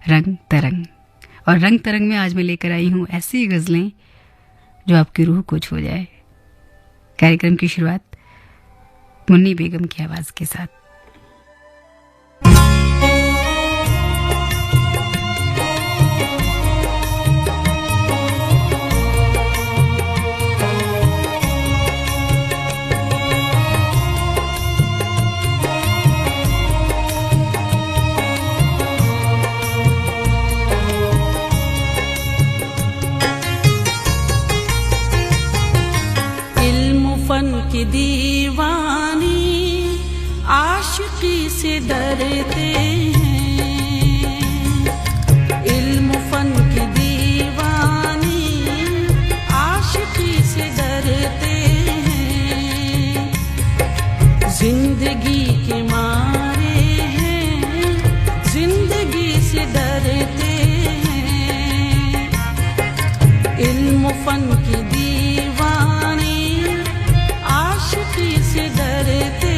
रंग तरंग। और रंग तरंग में आज मैं लेकर आई हूँ ऐसी गज़लें जो आपकी रूह को छू जाए। कार्यक्रम की शुरुआत मुन्नी बेगम की आवाज़ के साथ। की दीवानी आशिकी से डरते हैं, इल्म फन की दीवानी आशिकी से डरते हैं, जिंदगी के मारे हैं, जिंदगी से डरते हैं, इल्म फन की दीवानी आशिकी से डरते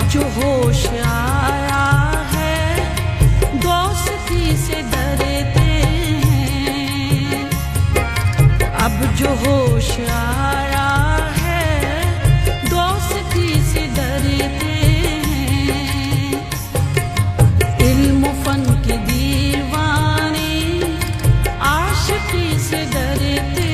जो होश आया है दोस्ती से डरते हैं, अब जो होश आया है दोस्ती से डरते हैं, इल्म फन की दीवानी आशिकी से डरते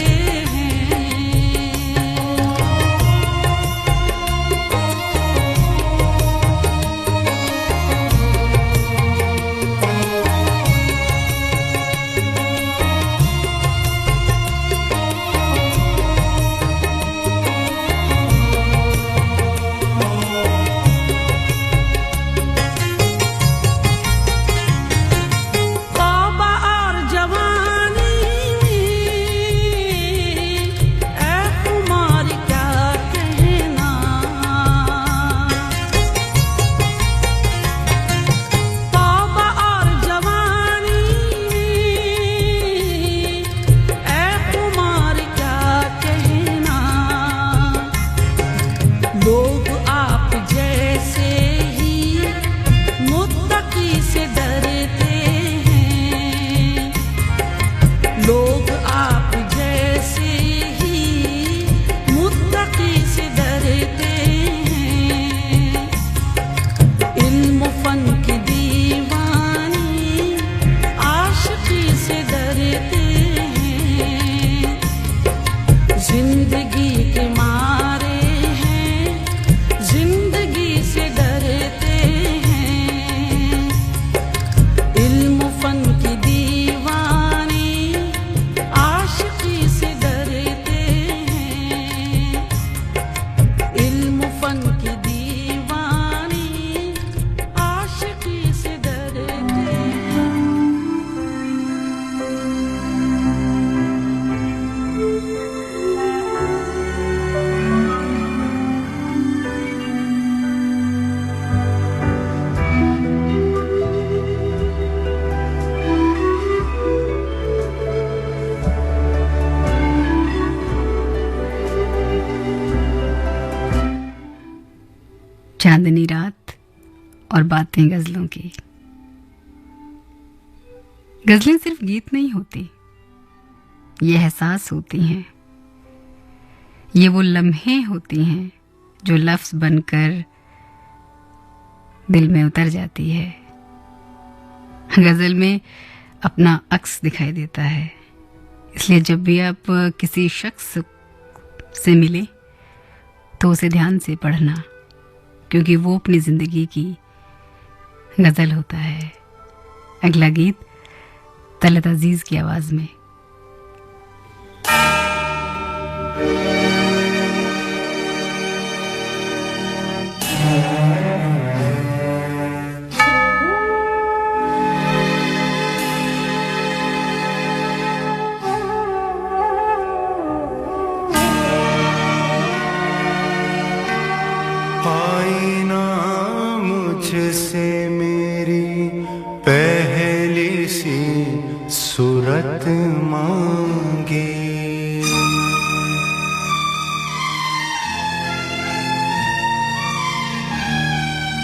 डरते हैं, जिंदगी के मारे हैं, जिंदगी से डरते हैं। इल्म फन की दीवानी आशिकी से डरते हैं, इल्म फन की दीवानी आशिकी से डरते हैं। चांदनी रात और बातें गजलों की। गजलें सिर्फ गीत नहीं होती, ये एहसास होती हैं, ये वो लम्हे होती हैं जो लफ्ज बनकर दिल में उतर जाती है। गजल में अपना अक्स दिखाई देता है, इसलिए जब भी आप किसी शख्स से मिले तो उसे ध्यान से पढ़ना, क्योंकि वो अपनी जिंदगी की गजल होता है। अगला गीत तलत अजीज की आवाज में। आईना मुझसे मेरी पहली सी सूरत मांगे,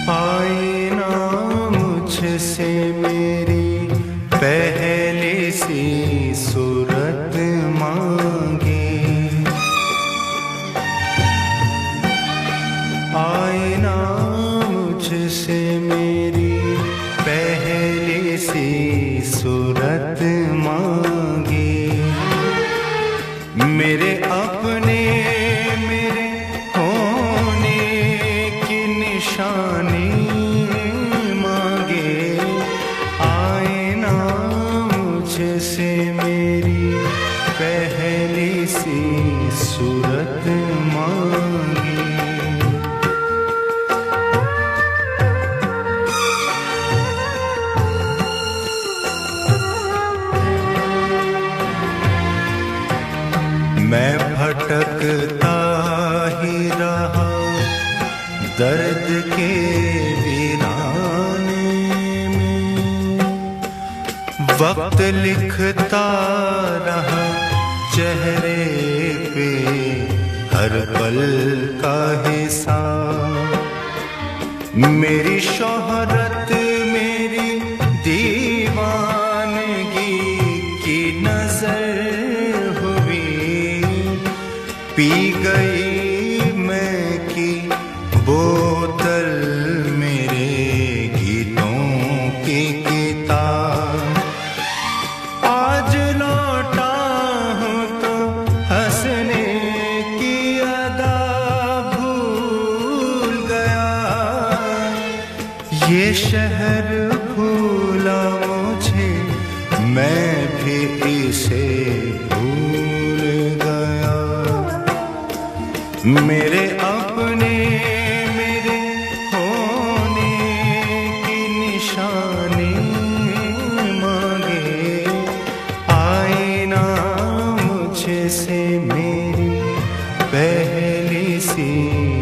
आईना मुझसे मेरी पहली सी सूरत मांगे, आईना मुझसे मेरी पहली सी सूरत मांगे। मेरे अपने मेरे होने की निशानी मांगे, आईना मुझसे मेरी पहली सी सूरत मांगे। मैं भटकता ही रहा दर्द के वीराने में, वक्त लिखता रहा चेहरे पे हर पल का हिसाब। मेरी शोहरत मेरी दीवानगी की नजर पी गई मैं की बोतल मेरे गीतों की किताब। आज लौटा हूँ तो हंसने की अदा भूल गया, ये शहर भूला मुझे, मैं भी इसे भूल गया। मेरे अपने मेरे होने की निशानी मांगे, आईना मुझसे मेरी पहली सी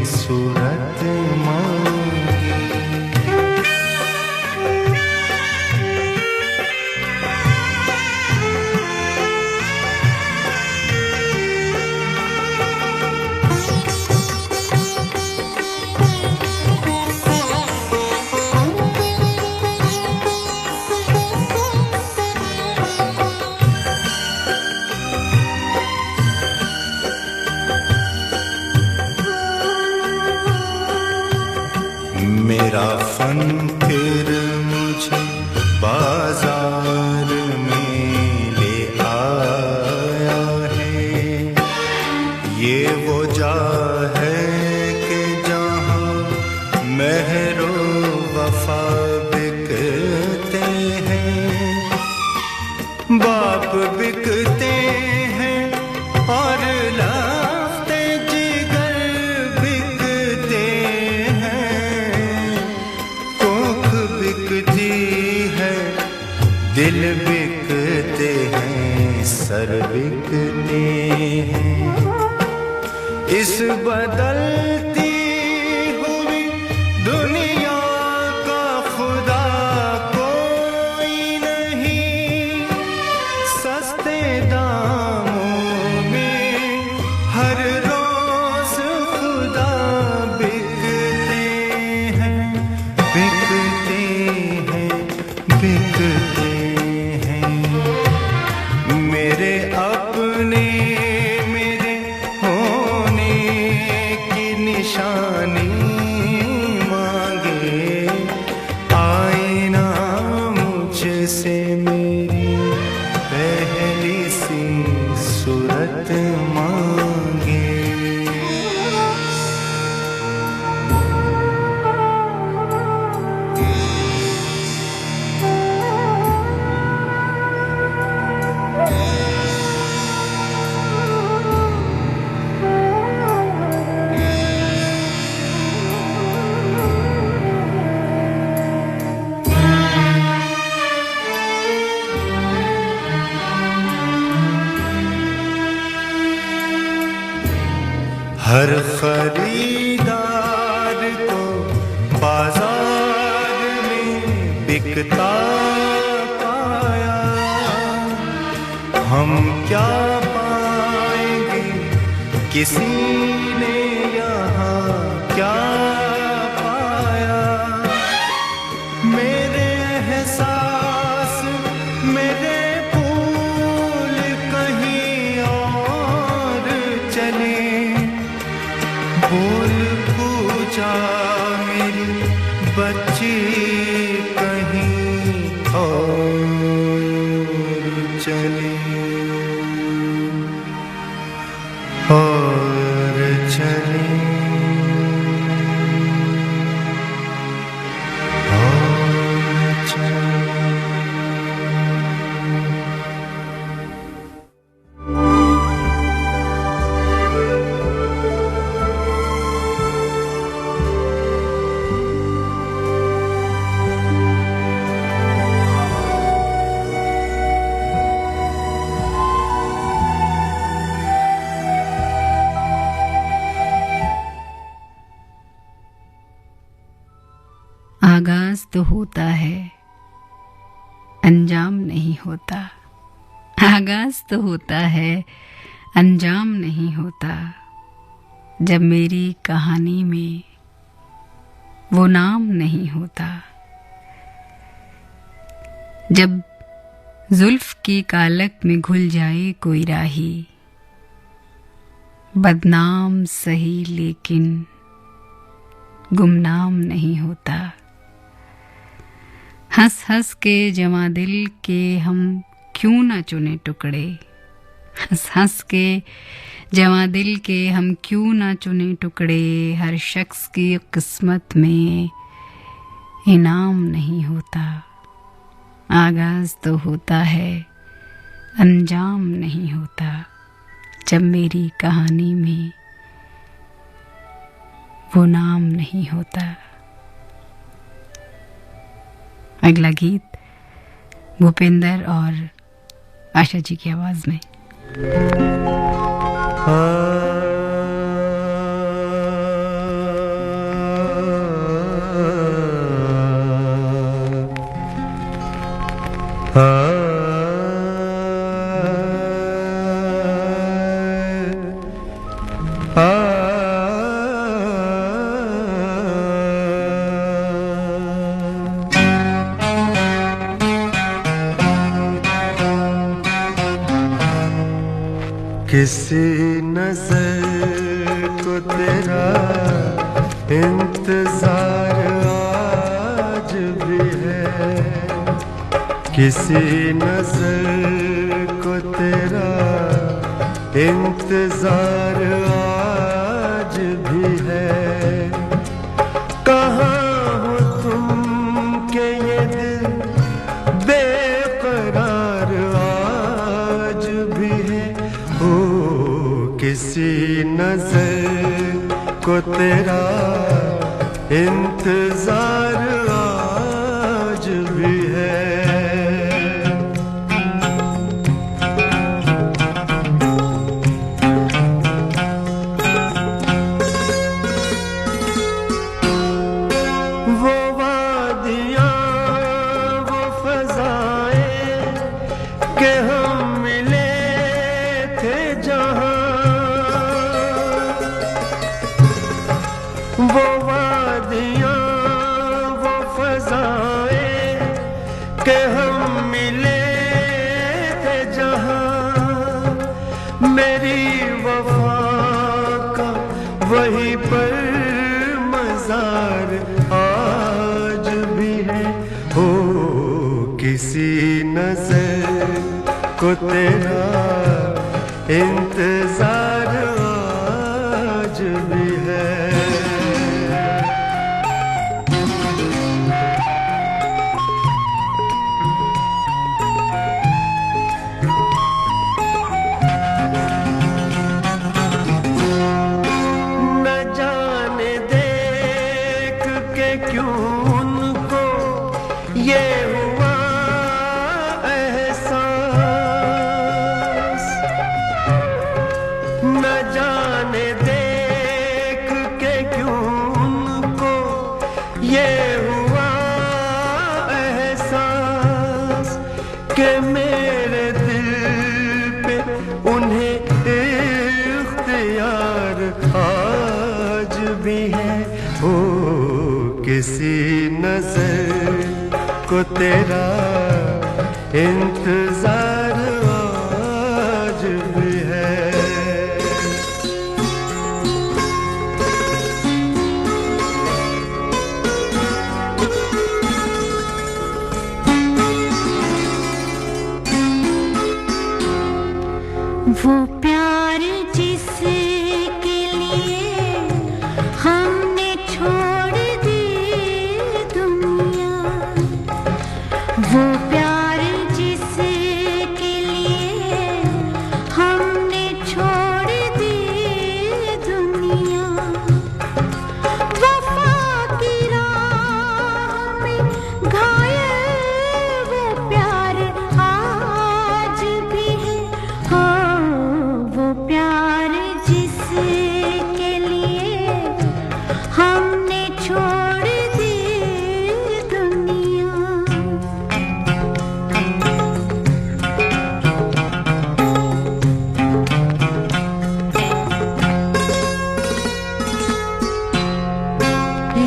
सूरत मांगे। बाप बिकते हैं और लफ्ते जिगर बिकते हैं, कोख बिकती है, दिल बिकते हैं, सर बिकते हैं। इस बदलती हुई दुनिया का खुदा कोई नहीं, सस्ते दामों में हर रोज खुदा बिकते हैं, बिकते हैं, बिकते हैं। मेरे अपने मेरे होने की निशानी मांगे, आईना मुझसे मेरी पहली सी सूरत मांगे। हर खरीदार को बाजार में बिकता पाया, हम क्या पाएंगे, किसी ने यहाँ क्या पाया। मेरे एहसास मेरे फूल कहीं और चले, बोल पूजा मेरी बच्ची कहीं और चले, और चले, और चले। आगाज तो होता है, अंजाम नहीं होता। आगाज तो होता है, अंजाम नहीं होता। जब मेरी कहानी में वो नाम नहीं होता, जब जुल्फ की कालक में घुल जाए कोई राही, बदनाम सही लेकिन गुमनाम नहीं होता। हंस हंस के जमा दिल के हम क्यों ना चुने टुकड़े, हंस हंस के जमा दिल के हम क्यों ना चुने टुकड़े। हर शख्स की किस्मत में इनाम नहीं होता। आगाज तो होता है, अंजाम नहीं होता। जब मेरी कहानी में वो नाम नहीं होता। अगला गीत भूपेंद्र और आशा जी की आवाज में। किसी नजर को तेरा इंतजार आज भी है, किसी नजर को तेरा इंतजार आज भी है। कहाँ हो तुम के ये दिल बेकरार किसी नजर को तेरा इंतजार आज भी है। वो वादियाँ वो फज़ाएं के हम मिले थे जहाँ, वो वादियाँ वो फज़ाएं के हम मिले थे जहाँ, मेरी वफा का वहीं पर मज़ार आज भी है। हो किसी नजर को तेरा इंतजार आज भी है। न जाने देख के क्यों उनको ये हुआ एहसास, न जाने देख के क्यों उनको ये हुआ एहसास कि मेरे दिल पे उन्हें इख्तियार आज भी है। हो किसी नजर को तेरा इंतजार आज भी है। वो प्यार जिसके लिए हमने छोड़ दी दुनिया, वो प्यार जिसके लिए हमने छोड़ दी दुनिया, वफा की राह में घायल वो प्यार आज भी है। हो वो प्यार जिसके लिए हमने छोड़ दी दुनिया।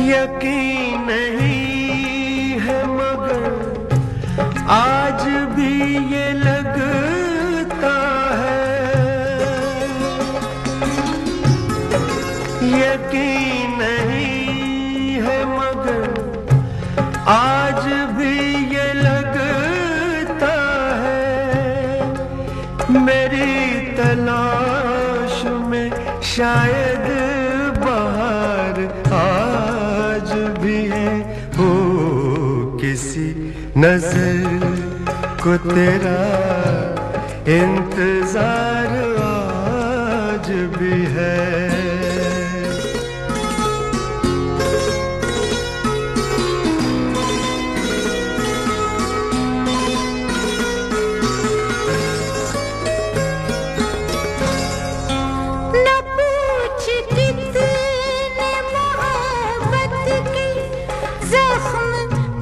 यकीन नहीं है मगर आज भी ये लगता है, यकीन नहीं है मगर आज भी ये लगता है, मेरी तलाश में शायद बहार आज भी है। हो किसी नजर को तेरा इंतजार आज भी है। न पूछ कितने मोहब्बत के जख्म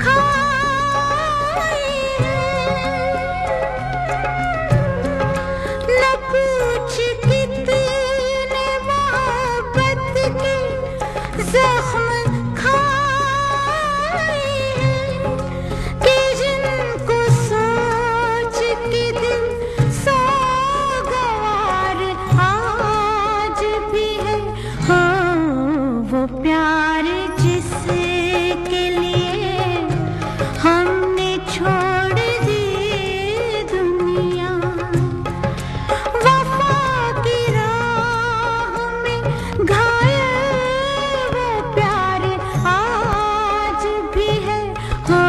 खाए, न पूछ कितने मोहब्बत के जख्म खाए, कि जिनको सोच के दिल सोगवार आज भी है। हो वो प्यार जिसके लिए हमने छोड़ दी दुनिया, वफा की राह में घायल वो प्यार आज भी है। हो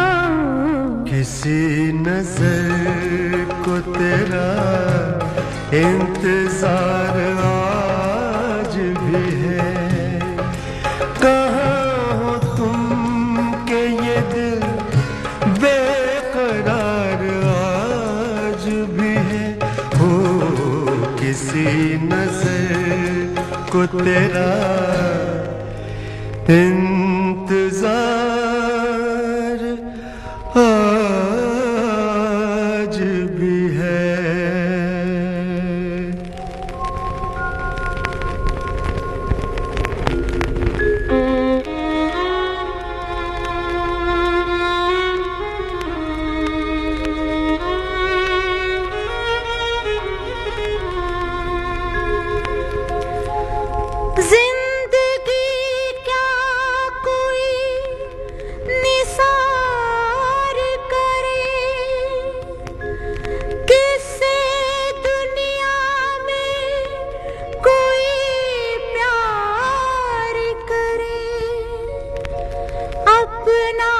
किसी नजर को तेरा इंतजार किसी नजर को तेरा इंतजार आज भी है। जिंदगी क्या कोई निसार करे, किससे दुनिया में कोई प्यार करे। अपना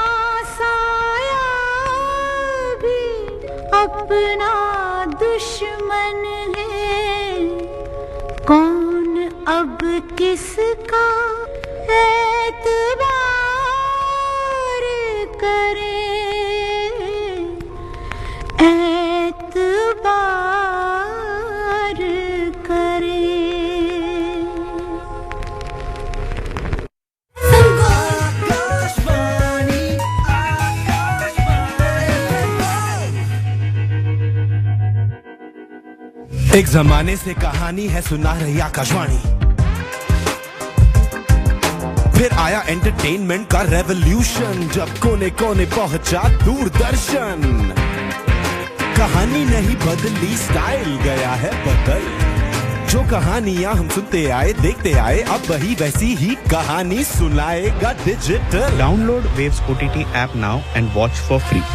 साया भी अपना दुश्मन है, कौन अब किसका एतबार करे, एतबार करे। एक जमाने से कहानी है सुना रही आकाशवाणी, फिर आया एंटरटेनमेंट का रेवोल्यूशन, जब कोने कोने पहुंचा दूरदर्शन। कहानी नहीं बदली, स्टाइल गया है बदल, जो कहानियां हम सुनते आए देखते आए, अब वही वैसी ही कहानी सुनाएगा digital. Download Waves OTT app now and watch for free.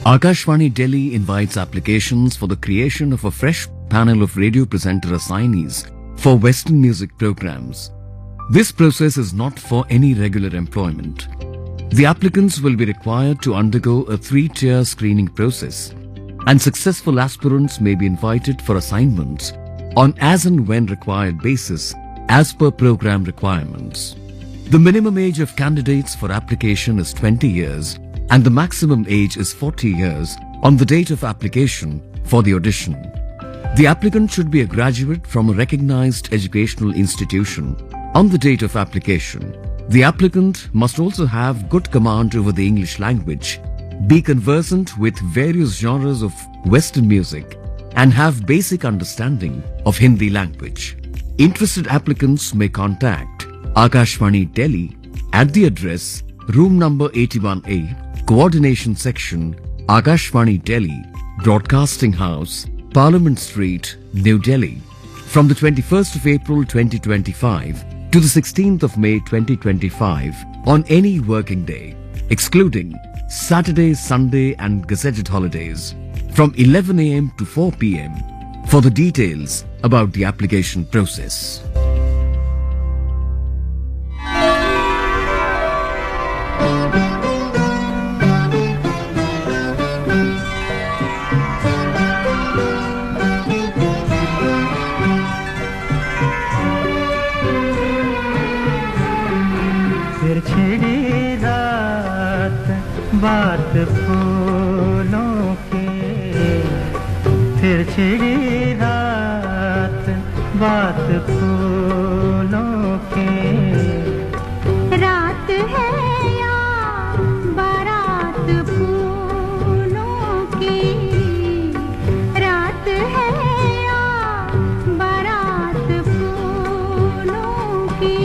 Akashvani Delhi invites applications for the creation of a fresh panel of radio presenter assignees for Western music programs. This process is not for any regular employment. The applicants will be required to undergo a 3-tier screening process, and successful aspirants may be invited for assignments on as and when required basis as per program requirements. The minimum age of candidates for application is 20 years and the maximum age is 40 years on the date of application for the audition. The applicant should be a graduate from a recognized educational institution on the date of application. The applicant must also have good command over the English language, be conversant with various genres of Western music, and have basic understanding of Hindi language. Interested applicants may contact Akashvani Delhi at the address room number 81A, Coordination Section, Akashvani Delhi, Broadcasting House, Parliament Street, New Delhi, from the 21st of April 2025 to the 16th of May 2025 on any working day, excluding Saturday, Sunday and gazetted holidays, from 11 a.m. to 4 p.m. for the details about the application process. फिर छिड़ी रात बात फूलों की, फिर छिड़ी रात बात फूलों की। रात है या बारात फूलों की, रात है या बारात फूलों की।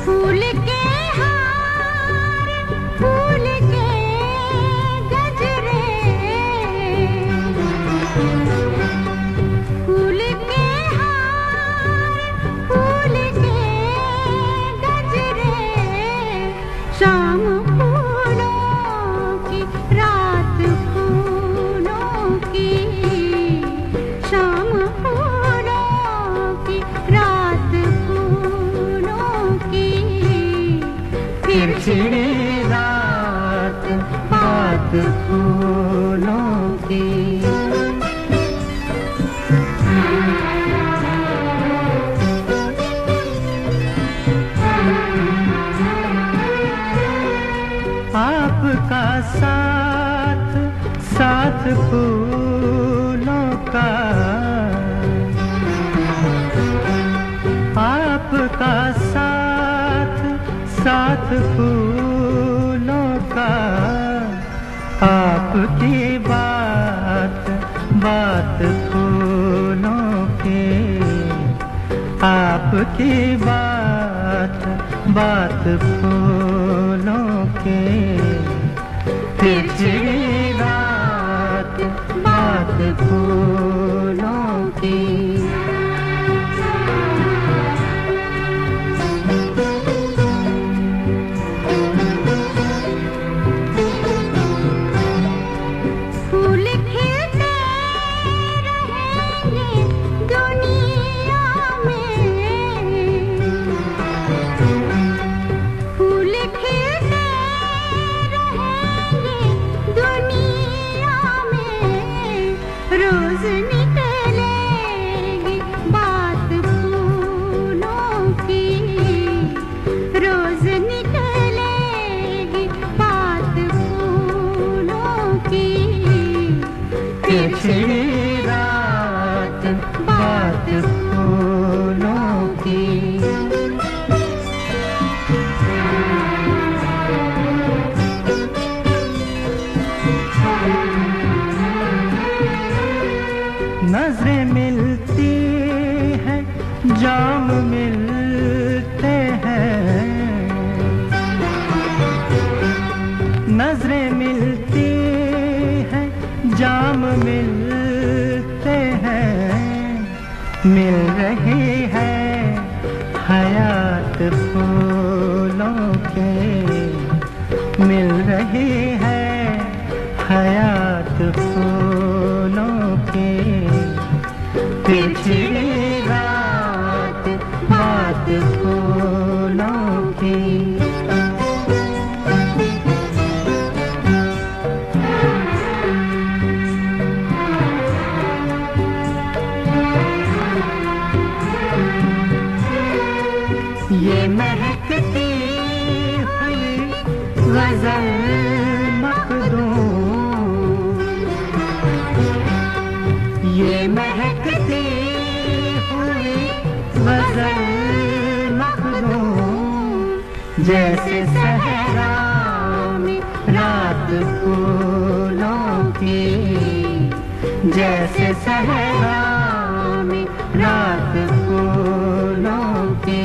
फूल के हार, फूल के फिर छिड़ी रात बात फूलों की। आपका साथ साथ फूलों का, आपका साथ साथ फूलों का, आपकी बात बात फूलों की, आपकी बात बात फूलों की। फिर छिड़ी रात बात फूलों की। फूल खिलते रहेंगे दुनिया में, फूल खिलते रहेंगे दुनिया में। रोज निकलेगी बात फूलों की, रोज निकलेगी बात फूलों की। फिर छिड़ी रात बात फूलों की। नजरें मिलती हैं, जाम मिलते हैं, नजरें मिलती हैं, जाम मिलते हैं। मिल रही है हयात फूलों के, मिल रही है हयात फूलों के। फिर छिड़ी रात बात फूलों की। ये महकती हुई गजल मखदूम, ये महकती हुई गजल मखदूम। जैसे सहरा में रात फूलों की, जैसे सहरा में रात फूलों की।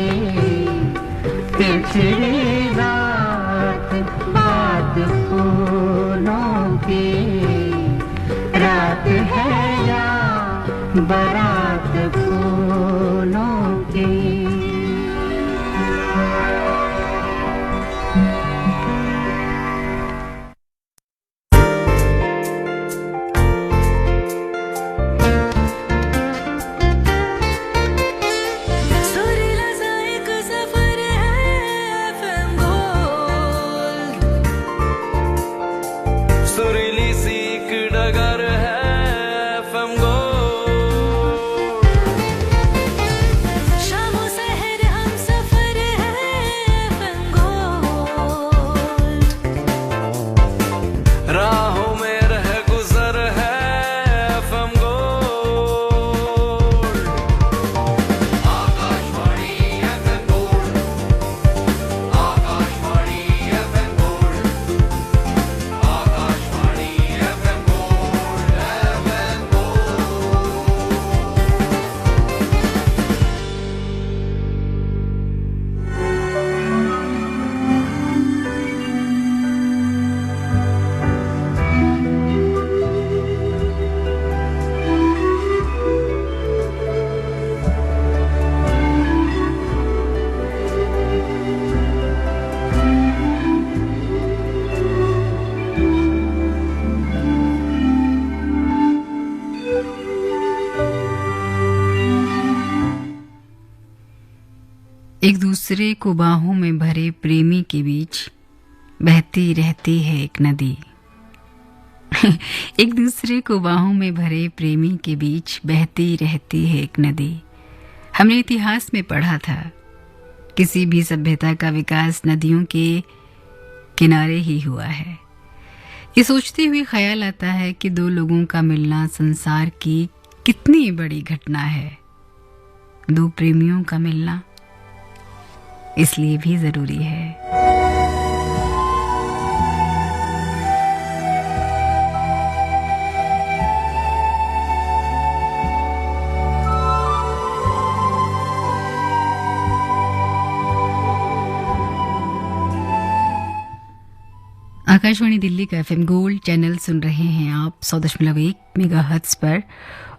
फिर छिड़ी रात बात फूलों की। रात है या बारात फूलों की। सुरीली सी एक डगर है FM गोल्ड। एक दूसरे को बाहों में भरे प्रेमी के बीच बहती रहती है एक नदी। एक दूसरे को बाहों में भरे प्रेमी के बीच बहती रहती है एक नदी। हमने इतिहास में पढ़ा था, किसी भी सभ्यता का विकास नदियों के किनारे ही हुआ है। ये सोचते हुए ख्याल आता है कि दो लोगों का मिलना संसार की कितनी बड़ी घटना है। दो प्रेमियों का मिलना इसलिए भी जरूरी है। आकाशवाणी दिल्ली का एफएम गोल्ड चैनल सुन रहे हैं आप 100.1 मेगाहर्ट्ज पर,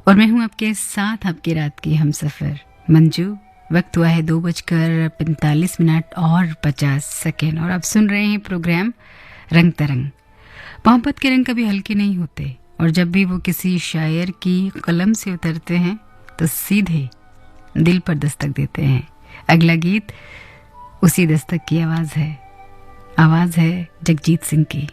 और मैं हूं आपके साथ आपकी रात की हमसफर मंजू। वक्त हुआ है 2:45 और 50 और आप सुन रहे हैं प्रोग्राम रंग तरंग। मोहब्बत के रंग कभी हल्के नहीं होते, और जब भी वो किसी शायर की कलम से उतरते हैं तो सीधे दिल पर दस्तक देते हैं। अगला गीत उसी दस्तक की आवाज है जगजीत सिंह की।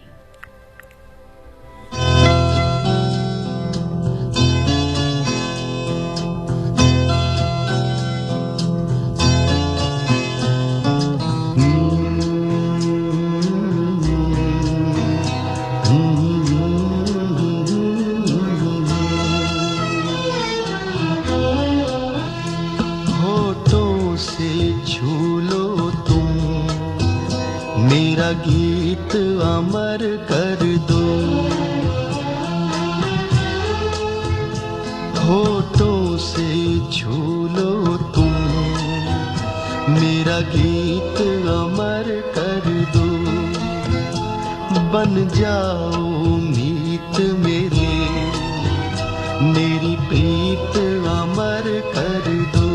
होठों से छू लो तुम मेरा गीत अमर कर दो, होठों से छू लो तुम मेरा गीत अमर कर दो, बन जाओ मीत मेरी प्रीत अमर कर दो,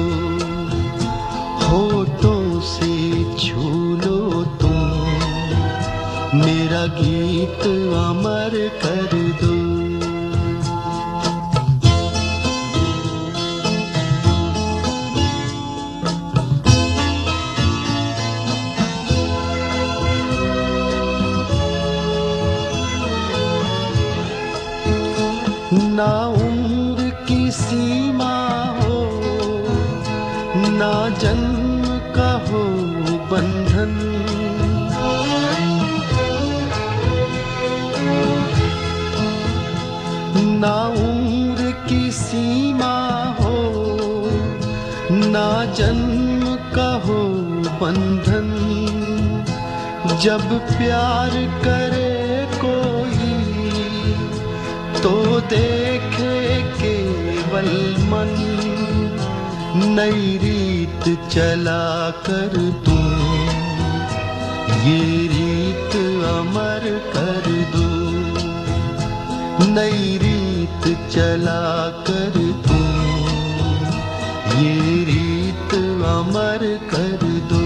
होठों से छू लो तुम मेरा गीत अमर कर दो। ना उम्र की सीमा हो, ना जन्म का हो बंधन, ना उम्र की सीमा हो, ना जन्म का हो बंधन, जब प्यार करे कोई तो देखे केवल मन, नई रीत चला कर तुम ये रीत अमर कर दो, नई रीत चला कर तुम ये रीत अमर कर दो।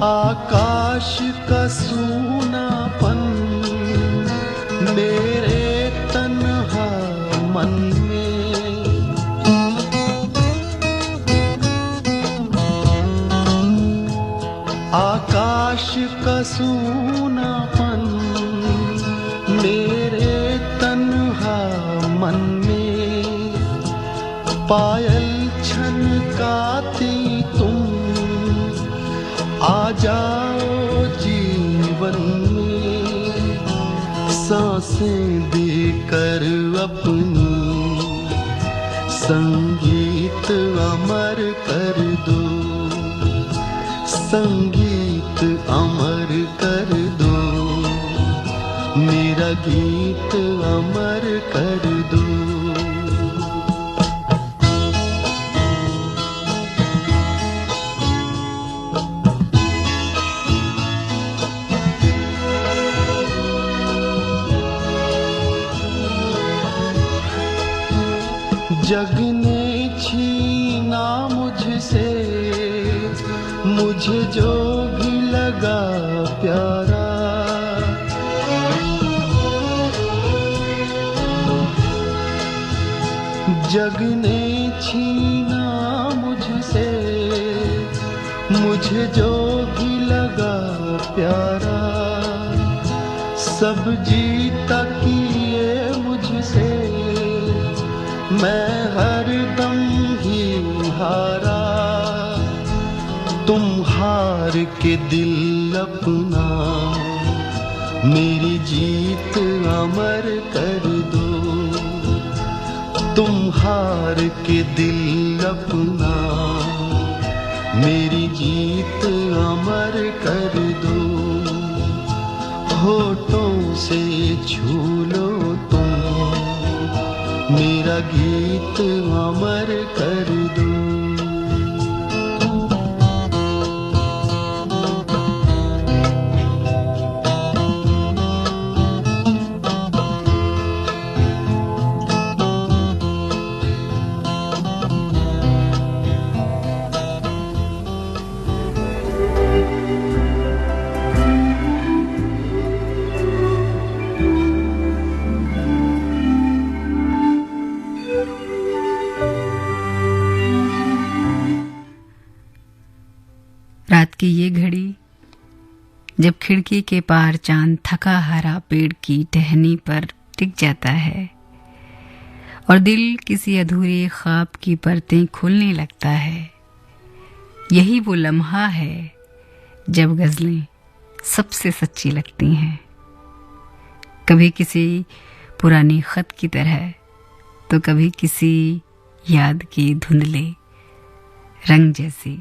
आकाश का सूनापन मेरे तन्हा मन में, आकाश का सूनापन मेरे तन्हा मन में, पायल छनकाती तुम आ जाओ जीवन में, सांसें देकर अपनी संगीत अमर कर दो, संगीत अमर कर दो, मेरा गीत अमर कर दो। जग ने छीना मुझसे मुझे जो भी लगा प्यारा। जग ने छीना मुझसे मुझे जो भी लगा प्यारा। सब जीता किए मुझसे मैं हरदम ही हारा। तुम हार के दिल अपना मेरी जीत अमर कर दो। तुम हार के दिल अपना मेरी जीत अमर कर दो। होठों से छू लो तुम मेरा गीत अमर कर दो। रात की ये घड़ी जब खिड़की के पार चांद थका हारा पेड़ की टहनी पर टिक जाता है और दिल किसी अधूरे ख्वाब की परतें खोलने लगता है, यही वो लम्हा है जब गज़लें सबसे सच्ची लगती हैं। कभी किसी पुराने खत की तरह तो कभी किसी याद के धुंधले रंग जैसी।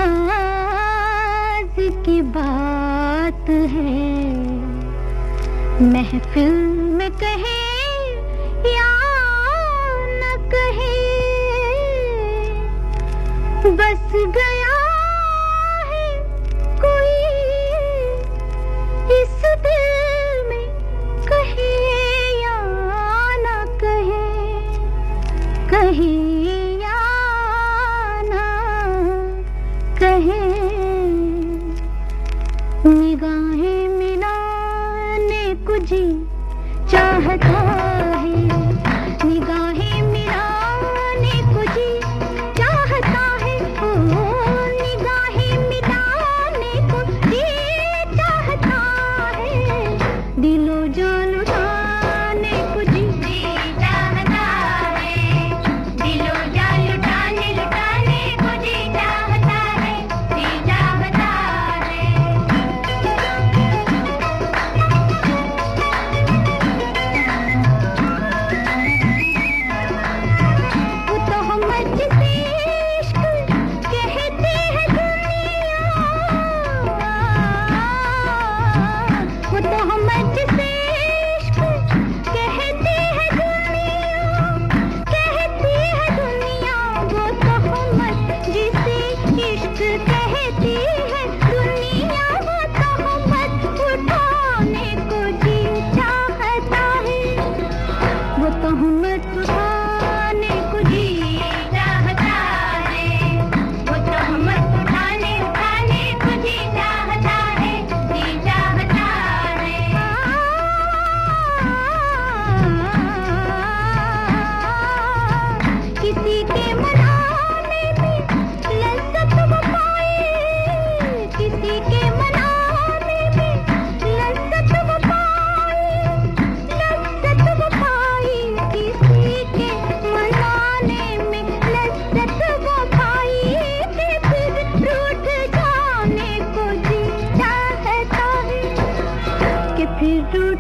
राज की बात है महफिल में कहे या न कहे, बस गया है कोई इस दिल में कहे या न कहे, कहे निगाहें मिलाने को जी चाहता है, निगाहें मिलाने को जी चाहता है, ओ निगाहें मिलाने को जी चाहता है, दिलो जान लुटाने को जी चाहता है, दिलो जान लुटाने को जी चाहता है, जी चाहता है। वो तो हम जिसे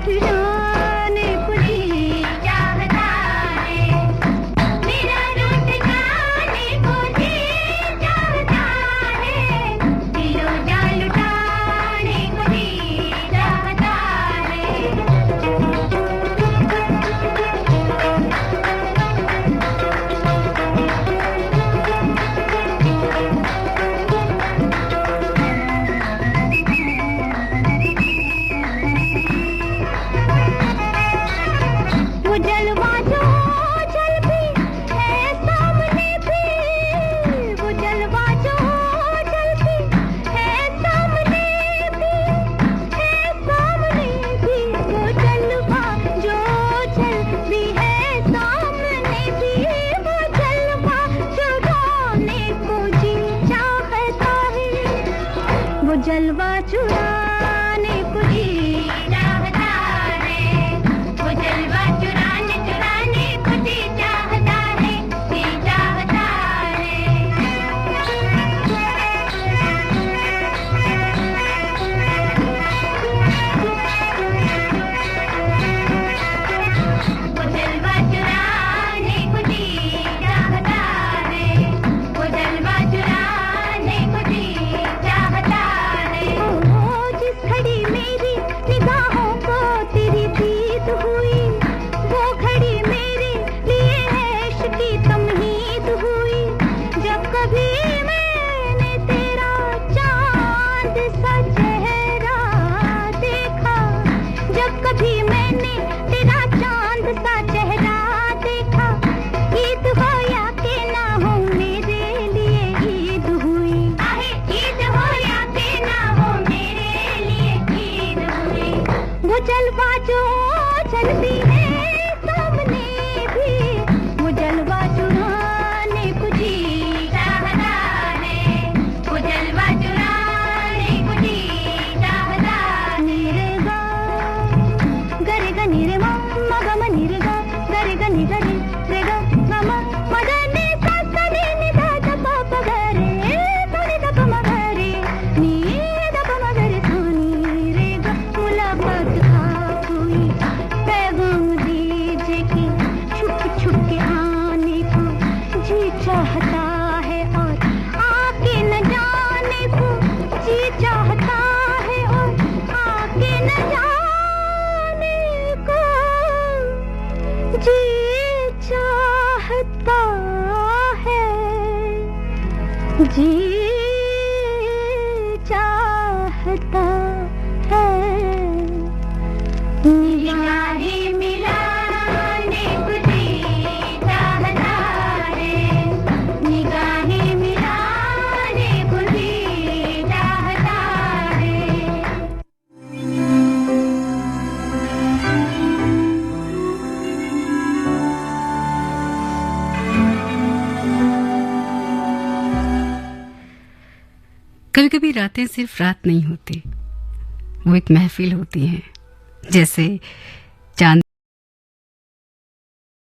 रूठ जाने को जी चाहता है, मेरा रूठ जाने को जी चाहता है, दिलो जान लुटाने को जी चाहता है। वो जलवा जो जल भी है सामने भी, वो जलवा जो जल भी है सामने भी, है सामने भी, वो जलवा जो जल भी है सामने भी, वो जलवा चुराने को जी चाहता है, वो जलवा चुराने को जी चाहता है, वो जलवा चुराने को जी चाहता है, जी चाहता है। वो जलवा चुराने को जी चाहता है, वो जलवा चुराने को जी चाहता है। ओ जिस घड़ी मेरी निगाहों को तेरी दीद हुई, वो घड़ी मेरे लिए ऐश की तमहीद हुई। जब कभी मैंने तेरा चांद सा चेहरा देखा, जब कभी मैंने तेरा चांद सा चेहरा देखा, ईद हो या के ना हो मेरे लिए ईद हुई, ईद हो या के ना हो मेरे लिए ईद हुई। वो जलवा जो जलती है सामने भी, वो जलवा चुराने को जी चाहता है, वो जलवा चुराने को जी चाहता है। नीरे गा गरे गा नीरे मा मा गा मा नीरे गा गरे गा नी गरे रे गा मा मा मा गा नी सा सा नी नी धा धा पा पा गा रे सा नी धा पा मा गा रे नी धा पा मा गा रे सा नी रे गा। मुलाकात खाक हुई, पैगाम दीजिए कि छुप छुप के आने को जी चाहता है, और आके न जाने को जी चाहता है, और आके न जाने को जी चाहता है, जी चाहता है। निगाहें मिलाने को जी चाहता है, निगाहें मिलाने को जी चाहता है। कभी कभी रातें सिर्फ रात नहीं होती, वो एक महफिल होती हैं। जैसे